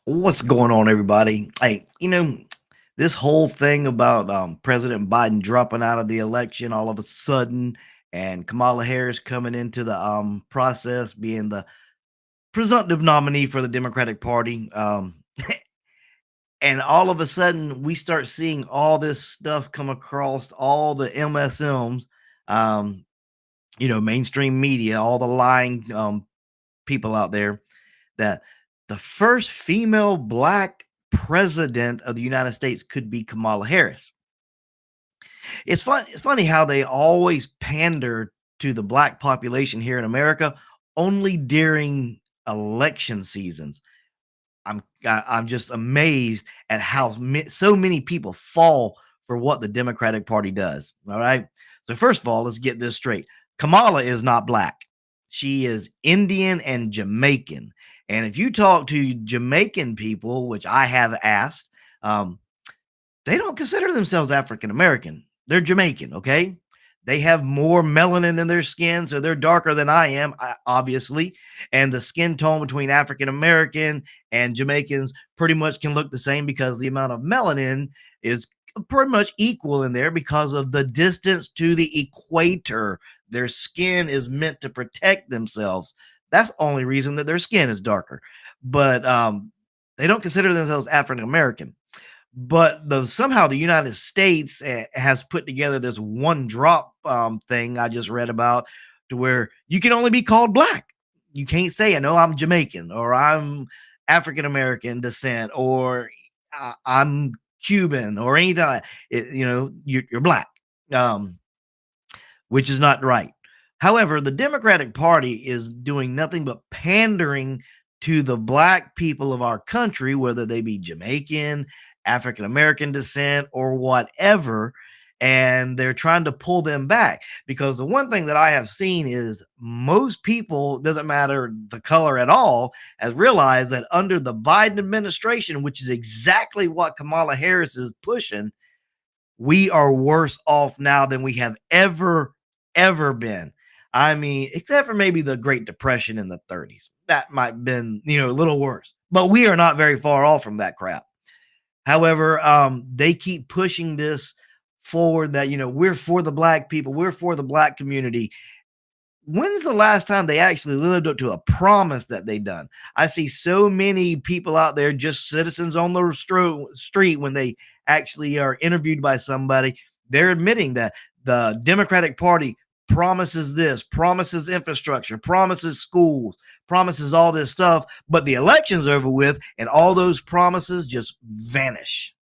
What's going on, everybody? Hey, this whole thing about President Biden dropping out of the election all of a sudden, and Kamala Harris coming into the process, being the presumptive nominee for the Democratic Party, and all of a sudden we start seeing all this stuff come across all the MSMs, um, mainstream media, all the lying people out there that the first female black president of the United States could be Kamala Harris. It's funny how they always pander to the black population here in America only during election seasons. I'm just amazed at how so many people fall for what the Democratic Party does. All right. So first of all, let's get this straight. Kamala is not black. She is Indian and Jamaican. And if you talk to Jamaican people, which I have asked, um, they don't consider themselves African American. They're Jamaican, okay? They have more melanin in their skin, so they're darker than I am, obviously. And the skin tone between African American and Jamaicans pretty much can look the same because the amount of melanin is pretty much equal in there because of the distance to the equator. Their skin is meant to protect themselves. That's the only reason that their skin is darker. But they don't consider themselves African American. But somehow the United States has put together this one drop thing I just read about, to where you can only be called black. You can't say, "No, I'm Jamaican," or "I'm African American descent," or "I'm Cuban," or anything like it. You're black, um, which is not right. However, the Democratic Party is doing nothing but pandering to the black people of our country, whether they be Jamaican, African American descent, or whatever. And they're trying to pull them back, because the one thing that I have seen is most people, doesn't matter the color at all, has realized that under the Biden administration, which is exactly what Kamala Harris is pushing, we are worse off now than we have ever been. I mean, except for maybe the Great Depression in the 30s. That might have been, a little worse. But we are not very far off from that crap. However, they keep pushing this forward that, we're for the black people, we're for the black community. When's the last time they actually lived up to a promise that they done? I see so many people out there, just citizens on the street, when they actually are interviewed by somebody, they're admitting that the Democratic Party promises this, promises infrastructure, promises schools, promises all this stuff, but the election's over with and all those promises just vanish.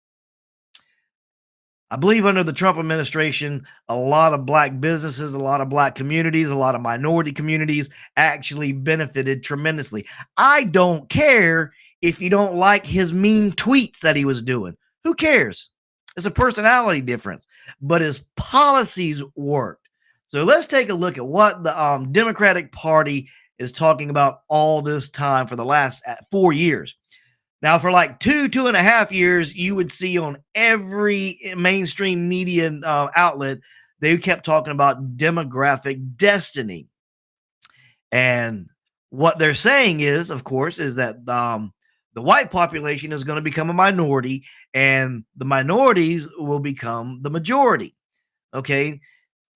I believe under the Trump administration, a lot of black businesses, a lot of black communities, a lot of minority communities actually benefited tremendously. I don't care if you don't like his mean tweets that he was doing. Who cares? It's a personality difference, but his policies worked. So let's take a look at what the Democratic Party is talking about all this time for the last 4 years. Now, for like 2.5 years, you would see on every mainstream media outlet, they kept talking about demographic destiny. And what they're saying is, of course, is that the white population is going to become a minority and the minorities will become the majority. Okay.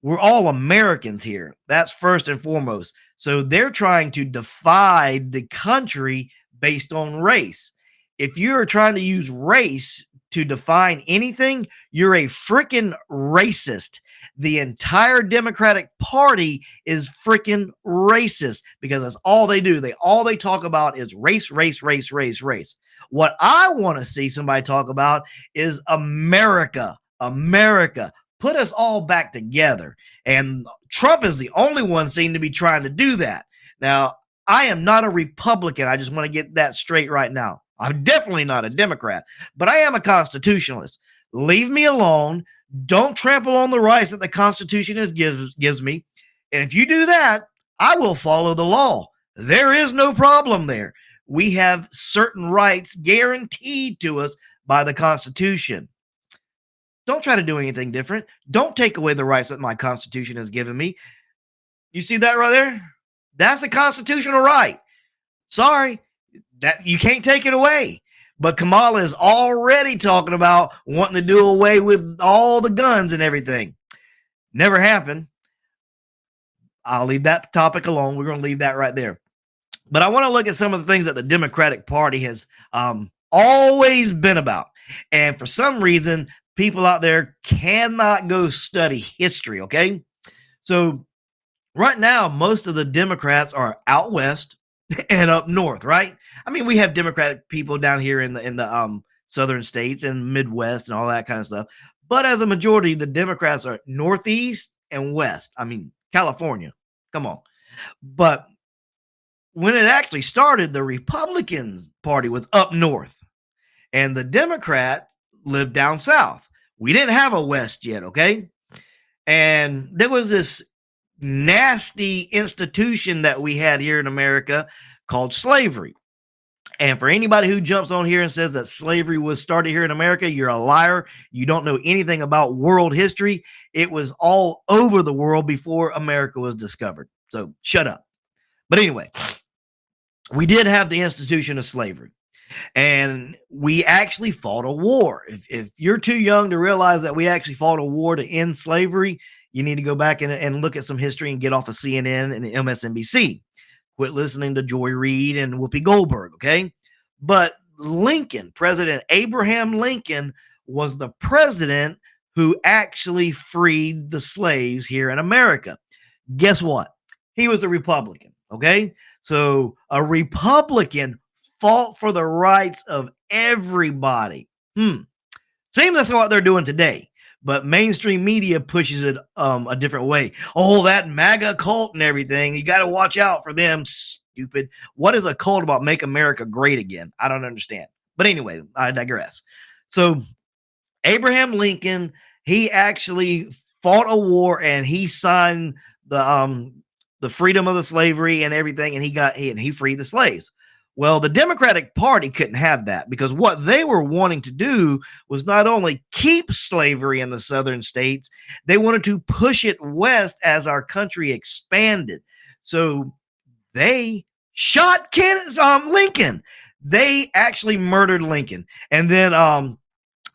We're all Americans here. That's first and foremost. So they're trying to divide the country based on race. If you're trying to use race to define anything, you're a freaking racist. The entire Democratic Party is freaking racist because that's all they do. All they talk about is race, race, race, race, race. What I want to see somebody talk about is America. America. Put us all back together. And Trump is the only one seen to be trying to do that. Now, I am not a Republican. I just want to get that straight right now. I'm definitely not a Democrat, but I am a constitutionalist. Leave me alone. Don't trample on the rights that the Constitution gives me. And if you do that, I will follow the law. There is no problem there. We have certain rights guaranteed to us by the Constitution. Don't try to do anything different. Don't take away the rights that my Constitution has given me. You see that right there? That's a constitutional right. Sorry, that you can't take it away. But Kamala is already talking about wanting to do away with all the guns and everything. Never happened. I'll leave that topic alone. We're going to leave that right there. But I want to look at some of the things that the Democratic Party has always been about. And for some reason, people out there cannot go study history, okay? So right now, most of the Democrats are out west and up north, right? I mean, we have Democratic people down here in the southern states and Midwest and all that kind of stuff. But as a majority, the Democrats are northeast and west. I mean, California. Come on. But when it actually started, the Republican Party was up north and the Democrats lived down south. We didn't have a west yet, okay? And there was this nasty institution that we had here in America called slavery. And for anybody who jumps on here and says that slavery was started here in America, you're a liar. You don't know anything about world history. It was all over the world before America was discovered. So shut up. But anyway, we did have the institution of slavery. And we actually fought a war. If you're too young to realize that we actually fought a war to end slavery, you need to go back and look at some history and get off of CNN and MSNBC. Quit listening to Joy Reid and Whoopi Goldberg, okay? But Lincoln, President Abraham Lincoln, was the president who actually freed the slaves here in America. Guess what? He was a Republican, okay? So a Republican fought for the rights of everybody. Seems that's what they're doing today. But mainstream media pushes it a different way. Oh, that MAGA cult and everything. You got to watch out for them. Stupid. What is a cult about? Make America great again? I don't understand. But anyway, I digress. So Abraham Lincoln, he actually fought a war and he signed the freedom of the slavery and everything, and he freed the slaves. Well, the Democratic Party couldn't have that because what they were wanting to do was not only keep slavery in the southern states, they wanted to push it west as our country expanded. So they shot Lincoln. They actually murdered Lincoln. And then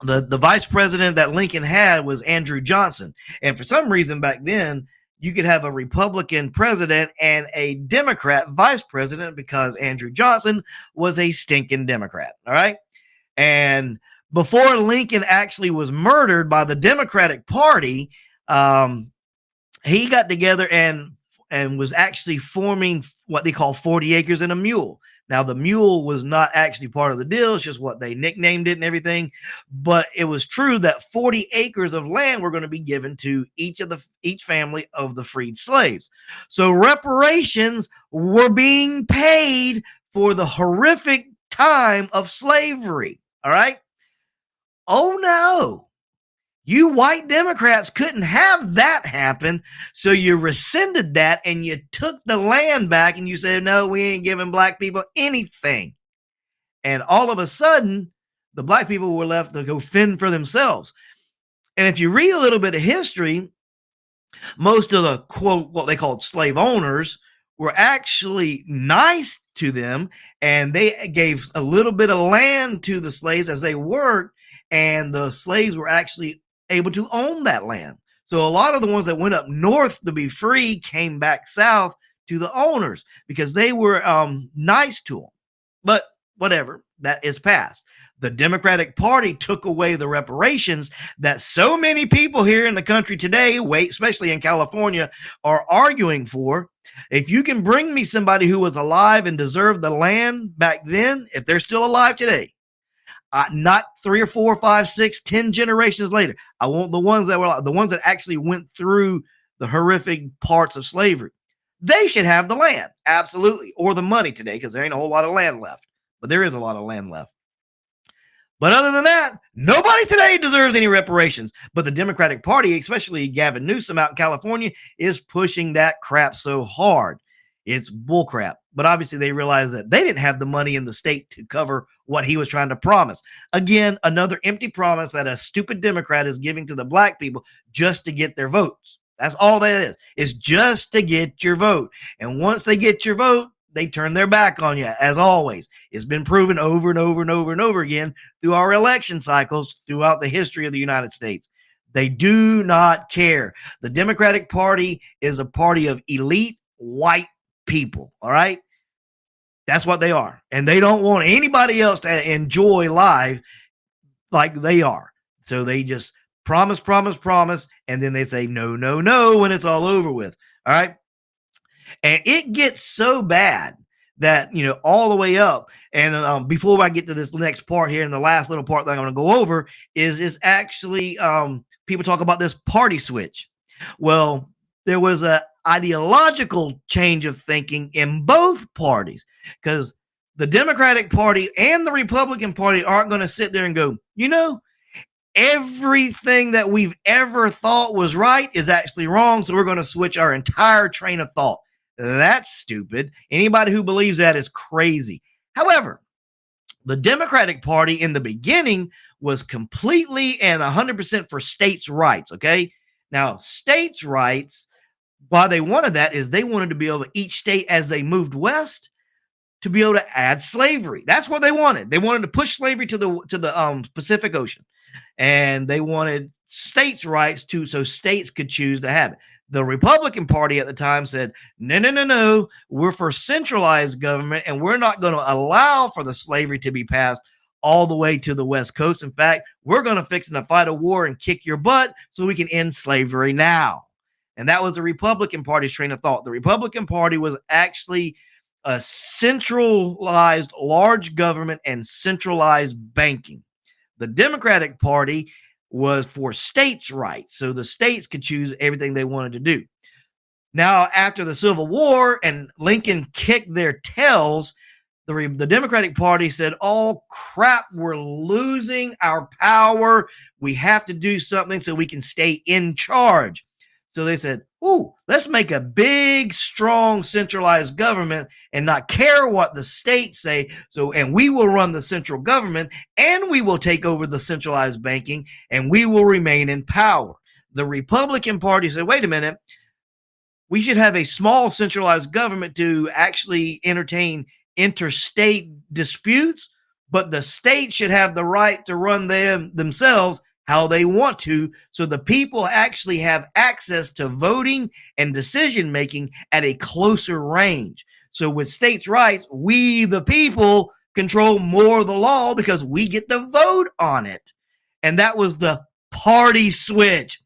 the vice president that Lincoln had was Andrew Johnson. And for some reason back then, you could have a Republican president and a Democrat vice president because Andrew Johnson was a stinking Democrat. All right. And before Lincoln actually was murdered by the Democratic Party, he got together and was actually forming what they call 40 acres and a mule. Now, the mule was not actually part of the deal. It's just what they nicknamed it and everything. But it was true that 40 acres of land were going to be given to each family of the freed slaves. So reparations were being paid for the horrific time of slavery. All right. Oh, no. You white Democrats couldn't have that happen. So you rescinded that and you took the land back and you said, no, we ain't giving black people anything. And all of a sudden, the black people were left to go fend for themselves. And if you read a little bit of history, most of the quote, what they called slave owners were actually nice to them. And they gave a little bit of land to the slaves as they worked. And the slaves were actually able to own that land. So a lot of the ones that went up north to be free came back south to the owners because they were nice to them. But whatever, that is past. The Democratic Party took away the reparations that so many people here in the country today, especially in California, are arguing for. If you can bring me somebody who was alive and deserved the land back then, if they're still alive today, not 3 or 4, 5, 6, 10 generations later. I want the ones that actually went through the horrific parts of slavery. They should have the land, absolutely, or the money today, because there ain't a whole lot of land left. But there is a lot of land left. But other than that, nobody today deserves any reparations. But the Democratic Party, especially Gavin Newsom out in California, is pushing that crap so hard. It's bullcrap. But obviously they realized that they didn't have the money in the state to cover what he was trying to promise. Again, another empty promise that a stupid Democrat is giving to the black people just to get their votes. That's all that is just to get your vote. And once they get your vote, they turn their back on you, as always. It's been proven over and over and over and over again through our election cycles throughout the history of the United States. They do not care. The Democratic Party is a party of elite white people, all right? That's what they are. And they don't want anybody else to enjoy life like they are. So they just promise, promise, promise, and then they say no, no, no when it's all over with. All right. And it gets so bad that, you know, all the way up. And before I get to this next part here, and the last little part that I'm going to go over is actually people talk about this party switch. Well, there was a ideological change of thinking in both parties, because the Democratic Party and the Republican Party aren't going to sit there and go, you know, everything that we've ever thought was right is actually wrong, so we're going to switch our entire train of thought. That's stupid. Anybody who believes that is crazy. However, the Democratic Party in the beginning was completely and 100% for states' rights, okay? Now, states' rights, why they wanted that is they wanted to be able to, each state as they moved west, to be able to add slavery. That's what they wanted. They wanted to push slavery to the Pacific Ocean. And they wanted states' rights too, so states could choose to have it. The Republican Party at the time said, no, no, no, no, we're for centralized government, and we're not going to allow for the slavery to be passed all the way to the West Coast. In fact, we're going to fix and fight a war and kick your butt so we can end slavery now. And that was the Republican Party's train of thought. The Republican Party was actually a centralized large government and centralized banking. The Democratic Party was for states' rights, so the states could choose everything they wanted to do. Now, after the Civil War and Lincoln kicked their tails, the Democratic Party said, oh, crap, we're losing our power. We have to do something so we can stay in charge. So they said, ooh, let's make a big, strong, centralized government and not care what the states say. So, and we will run the central government, and we will take over the centralized banking, and we will remain in power. The Republican Party said, wait a minute, we should have a small centralized government to actually entertain interstate disputes, but the state should have the right to run them themselves how they want to, so the people actually have access to voting and decision making at a closer range. So with states' rights, we the people control more of the law because we get to vote on it. And that was the party switch.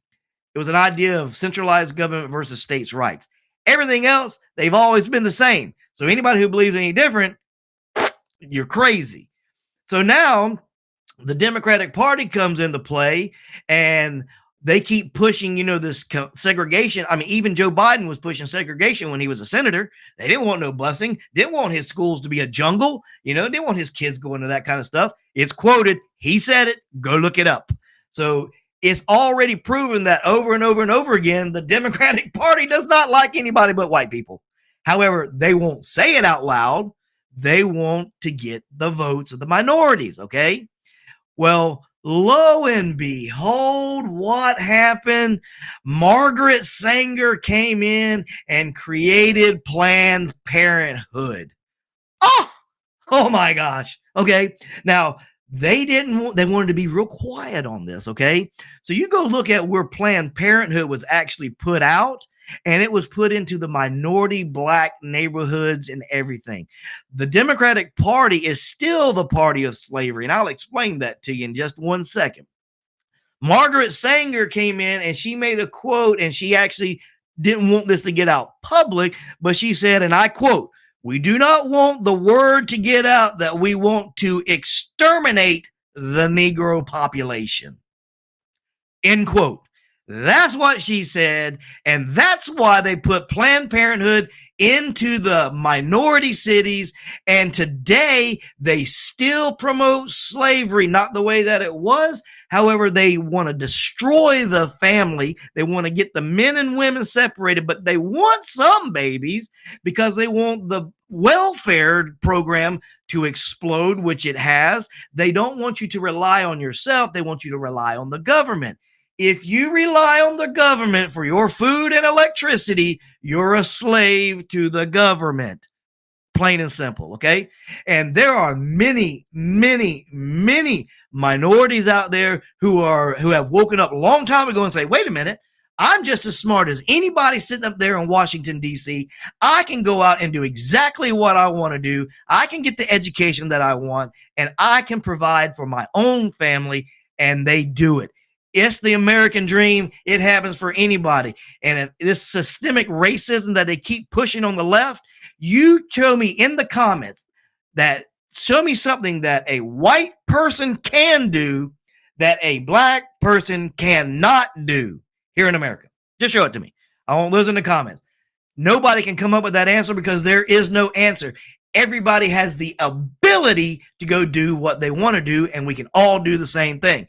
It was an idea of centralized government versus states' rights. Everything else, they've always been the same. So anybody who believes any different, you're crazy. So now the Democratic Party comes into play, and they keep pushing, you know, this segregation. I mean, even Joe Biden was pushing segregation when he was a senator. They didn't want no busing, didn't want his schools to be a jungle, you know, didn't want his kids going to that kind of stuff. It's quoted. He said it. Go look it up. So it's already proven that over and over and over again, the Democratic Party does not like anybody but white people. However, they won't say it out loud. They want to get the votes of the minorities, okay? Well, lo and behold, what happened? Margaret Sanger came in and created Planned Parenthood. Oh my gosh. Okay. Now, they wanted to be real quiet on this. Okay. So you go look at where Planned Parenthood was actually put out, and it was put into the minority black neighborhoods and everything. The Democratic Party is still the party of slavery, and I'll explain that to you in just 1 second. Margaret Sanger came in and she made a quote, and she actually didn't want this to get out public, but she said, and I quote, "We do not want the word to get out that we want to exterminate the Negro population." End quote. That's what she said, and that's why they put Planned Parenthood into the minority cities, and today they still promote slavery, not the way that it was. However, they want to destroy the family. They want to get the men and women separated, but they want some babies because they want the welfare program to explode, which it has. They don't want you to rely on yourself. They want you to rely on the government. If you rely on the government for your food and electricity, you're a slave to the government. plain and simple. Okay. And there are many, many, many minorities out there who have woken up a long time ago and say, wait a minute, I'm just as smart as anybody sitting up there in Washington, D.C. I can go out and do exactly what I want to do. I can get the education that I want, and I can provide for my own family, and they do it. It's the American dream. It happens for anybody. And if this systemic racism that they keep pushing on the left, you show me in the comments that show me something that a white person can do that a black person cannot do here in America. Just show it to me. I want those in the comments. Nobody can come up with that answer because there is no answer. Everybody has the ability to go do what they want to do, and we can all do the same thing.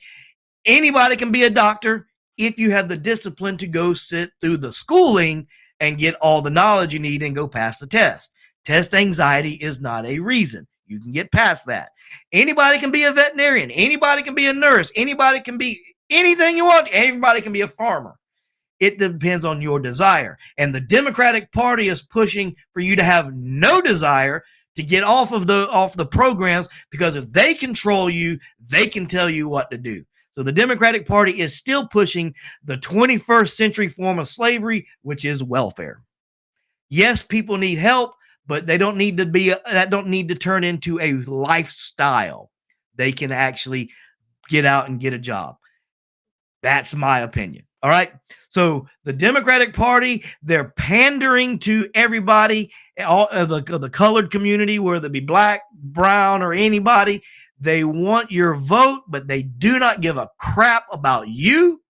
Anybody can be a doctor if you have the discipline to go sit through the schooling and get all the knowledge you need and go pass the test. Test anxiety is not a reason. You can get past that. Anybody can be a veterinarian. Anybody can be a nurse. Anybody can be anything you want. Everybody can be a farmer. It depends on your desire. And the Democratic Party is pushing for you to have no desire to get off the programs, because if they control you, they can tell you what to do. So the Democratic Party is still pushing the 21st century form of slavery, which is welfare. Yes, people need help, but they don't need to turn into a lifestyle. They can actually get out and get a job. That's my opinion. All right. So the Democratic Party, they're pandering to everybody, all the colored community, whether it be black, brown, or anybody. They want your vote, but they do not give a crap about you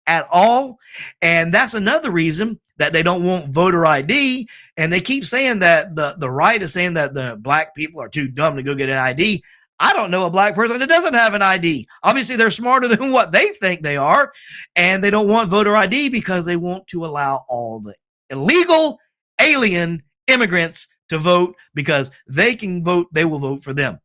at all. And that's another reason that they don't want voter ID. And they keep saying that the right is saying that the black people are too dumb to go get an ID. I don't know a black person that doesn't have an ID. Obviously, they're smarter than what they think they are, and they don't want voter ID because they want to allow all the illegal alien immigrants to vote because they can vote. They will vote for them.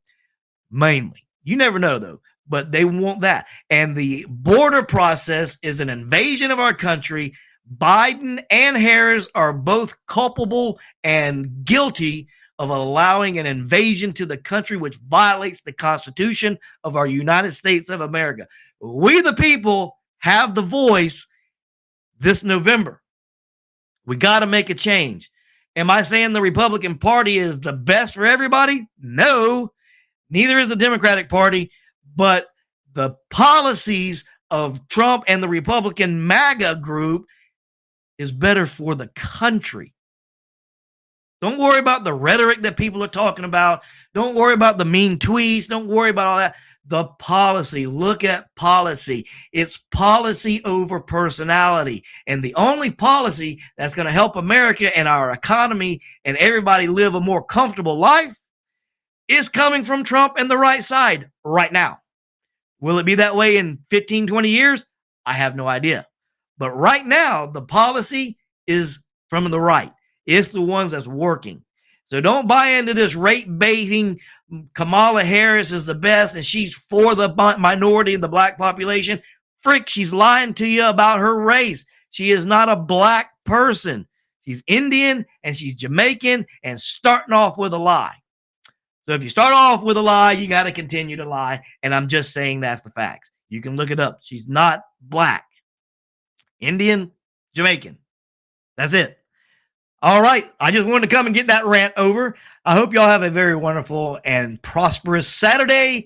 Mainly. You never know, though, but they want that. And the border process is an invasion of our country. Biden and Harris are both culpable and guilty of allowing an invasion to the country, which violates the Constitution of our United States of America. We, the people, have the voice this November. We got to make a change. Am I saying the Republican Party is the best for everybody? No. Neither is the Democratic Party, but the policies of Trump and the Republican MAGA group is better for the country. Don't worry about the rhetoric that people are talking about. Don't worry about the mean tweets. Don't worry about all that. The policy. Look at policy. It's policy over personality. And the only policy that's going to help America and our economy and everybody live a more comfortable life is coming from Trump and the right side right now. Will it be that way in 15, 20 years? I have no idea. But right now, the policy is from the right. It's the ones that's working. So don't buy into this rate baiting. Kamala Harris is the best and she's for the minority and the black population. Frick, she's lying to you about her race. She is not a black person. She's Indian and she's Jamaican and starting off with a lie. So if you start off with a lie, you got to continue to lie. And I'm just saying that's the facts. You can look it up. She's not black. Indian, Jamaican. That's it. All right. I just wanted to come and get that rant over. I hope y'all have a very wonderful and prosperous Saturday.